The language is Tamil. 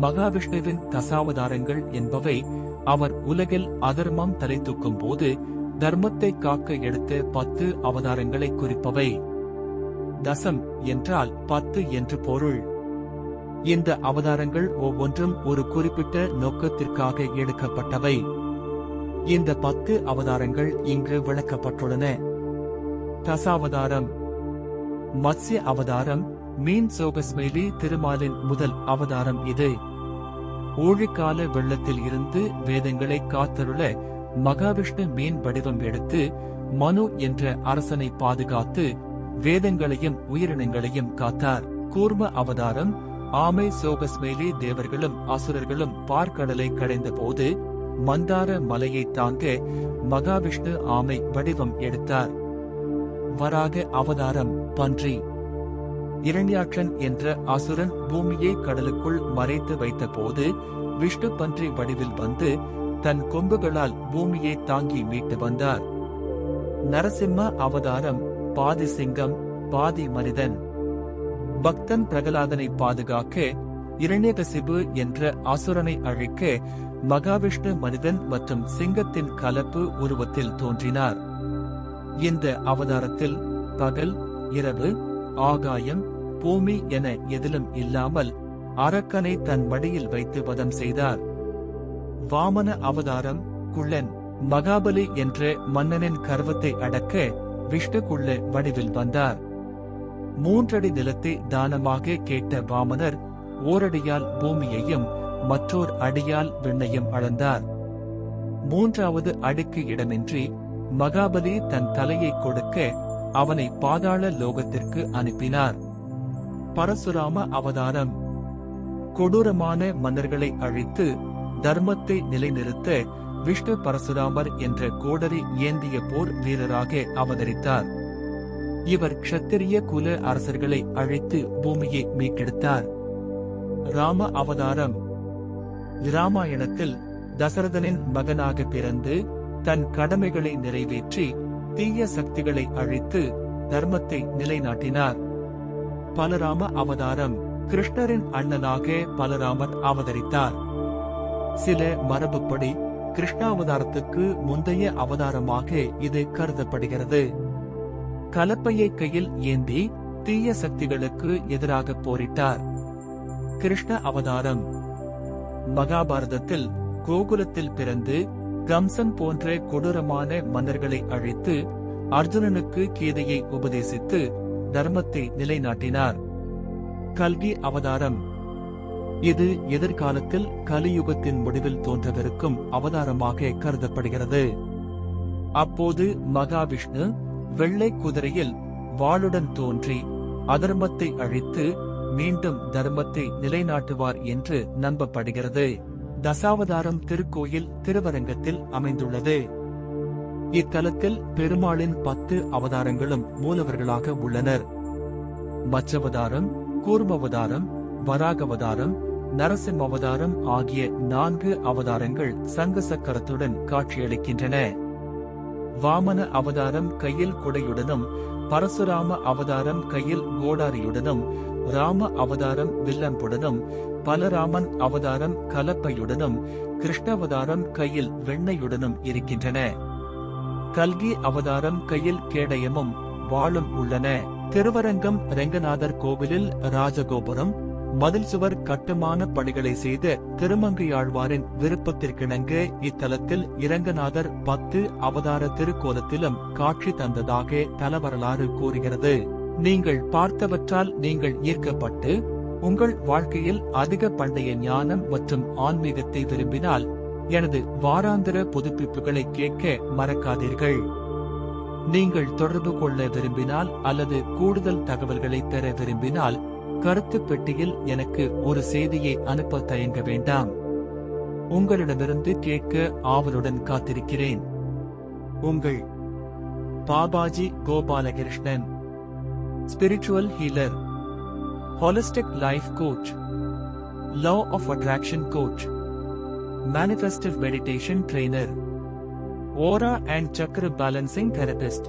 மகாவிஷ்ணுவின் தசாவதாரங்கள் என்பவை அவர் உலகில் அதர்மம் தலை தூக்கும் போது தர்மத்தை காக்க எடுத்த 10 அவதாரங்களை குறிப்பவை. தசம் என்றால் 10 என்று பொருள். இந்த அவதாரங்கள் ஒவ்வொன்றும் ஒரு குறிப்பிட்ட நோக்கத்திற்காக எடுக்கப்பட்டவை. இந்த 10 அவதாரங்கள் இங்கு விளக்கப்பட்டுள்ளன. தசாவதாரம். மத்ஸ்ய அவதாரம் மீன் சோகஸ்மைலி திருமாலின் முதல் அவதாரம் இது. ஊழிக்கால வெள்ளத்தில் இருந்து வேதங்களை காத்தருள மகாவிஷ்ணு மீன் வடிவம் எடுத்து மனு என்ற அரசனை பாதுகாத்து வேதங்களையும் உயிரினங்களையும் காத்தார். கூர்ம அவதாரம் ஆமை சோகஸ்மேலி தேவர்களும் அசுரர்களும் பார்க்கடலை கடைந்த போது மந்தார மலையை தாங்க மகாவிஷ்ணு ஆமை வடிவம் எடுத்தார். வராக அவதாரம் பன்றி. இரண்யாட்சன் என்ற அசுரன் பூமியை கடலுக்குள் மறைத்து வைத்த போது விஷ்ணு பன்றி வடிவில் வந்து தன் கொம்புகளால் பூமியை தாங்கி மீட்டு வந்தார். நரசிம்ம அவதாரம் பாதி சிங்கம் பாதி மனிதன். பக்தன் பிரகலாதனை பாதுகாக்க இரண்யகசிபு என்ற அசுரனை அழிக்க மகாவிஷ்ணு மனிதன் மற்றும் சிங்கத்தின் கலப்பு உருவத்தில் தோன்றினார். இந்த அவதாரத்தில் பகல், இரவு, ஆகாயம், பூமி என எதிலும் இல்லாமல் அரக்கனை தன் மடியில் வைத்து வதம் செய்தார். வாமன அவதாரம் குள்ளன். மகாபலி என்ற மன்னனின் கர்வத்தை அடக்க விஷ்ணு குள்ள வடிவில் வந்தார். 3 அடி நிலத்தை தானமாக கேட்ட வாமனர் ஓரடியால் பூமியையும் மற்றோர் அடியால் விண்ணையும் அளந்தார். 3வது அடிக்கு இடமின்றி மகாபலி தன் தலையை கொடுக்க அவனை பாதாள லோகத்திற்கு அனுப்பினார். பரசுராம அவதாரம். கொடூரமான மன்னர்களை அழித்து தர்மத்தை நிலைநிறுத்த விஷ்ணு பரசுராமர் என்ற கோடரி ஏந்திய போர் வீரராக அவதரித்தார். இவர் க்ஷத்திரிய குல அரசர்களை அழைத்து பூமியை மீட்டெடுத்தார். ராம அவதாரம். இராமாயணத்தில் தசரதனின் மகனாக பிறந்து தன் கடமைகளை நிறைவேற்றி தீய சக்திகளை அழித்து தர்மத்தை நிலைநாட்டினார். பலராம அவதாரம். கிருஷ்ணரின் அண்ணனாக பலராமன் அவதரித்தார். சில மரபுப்படி கிருஷ்ணாவதாரத்துக்கு முந்தைய அவதாரமாக இது கருதப்படுகிறது. கலப்பையை கையில் ஏந்தி தீய சக்திகளுக்கு எதிராக போரிட்டார். கிருஷ்ண அவதாரம். மகாபாரதத்தில் கோகுலத்தில் பிறந்து கம்சன் போன்ற கொடூரமான மன்னர்களை அழித்து அர்ஜுனனுக்கு கீதையை உபதேசித்து தர்மத்தை நிலைநாட்டினார். கல்கி அவதாரம். இது எதிர்காலத்தில் கலியுகத்தின் முடிவில் தோன்றவிருக்கும் அவதாரமாக கருதப்படுகிறது. அப்போது மகாவிஷ்ணு வெள்ளை குதிரையில் வாளுடன் தோன்றி அதர்மத்தை அழித்து மீண்டும் தர்மத்தை நிலைநாட்டுவார் என்று நம்பப்படுகிறது. தசாவதாரம் திருக்கோயில் திருவரங்கத்தில் அமைந்துள்ளது. இத்தலத்தில் பெருமாளின் 10 அவதாரங்களும் மூலவர்களாக உள்ளனர். மச்சவதாரம், கூர்மவதாரம், வராகவதாரம், நரசிம்மவதாரம் ஆகிய 4 அவதாரங்கள் சங்க சக்கரத்துடன் காட்சியளிக்கின்றன. வாமன அவதாரம் கையில் குடையுடனும், பரசுராம அவதாரம் கையில் கோடாரியுடனும், ராம அவதாரம் வில்லம்புடனும், பலராமன் அவதாரம் கலப்பையுடனும், கிருஷ்ணாவதாரம் கையில் வெண்ணையுடனும் இருக்கின்றன. கல்கி அவதாரம் கையில் கேடயமும் வாளும் உள்ளன. திருவரங்கம் ரெங்கநாதர் கோவிலில் ராஜகோபுரம், மதில் சுவர் கட்டுமான பணிகளை செய்த திருமங்கையாழ்வாரின் விருப்பத்திற்கிணங்க இத்தலத்தில் இரங்கநாதர் 10 அவதார திருக்கோலத்திலும் காட்சி தந்ததாக தலவரலாறு கூறுகிறது. நீங்கள் பார்த்தவற்றால் நீங்கள் ஈர்க்கப்பட்டு உங்கள் வாழ்க்கையில் அதிக பண்டைய ஞானம் மற்றும் ஆன்மீகத்தை விரும்பினால் எனது வாராந்திர புதுப்பிப்புகளை கேட்க மறக்காதீர்கள். நீங்கள் தொடர்பு கொள்ள விரும்பினால் அல்லது கூடுதல் தகவல்களை பெற விரும்பினால் கருத்து பெட்டியில் எனக்கு ஒரு செய்தியை அனுப்ப தயங்க வேண்டாம். உங்களிடமிருந்து கேட்க ஆவலுடன் காத்திருக்கிறேன். உங்கள் Babaji Gopalakrishnan, spiritual healer, holistic life coach, law of attraction coach, manifestive meditation trainer, aura and chakra balancing therapist.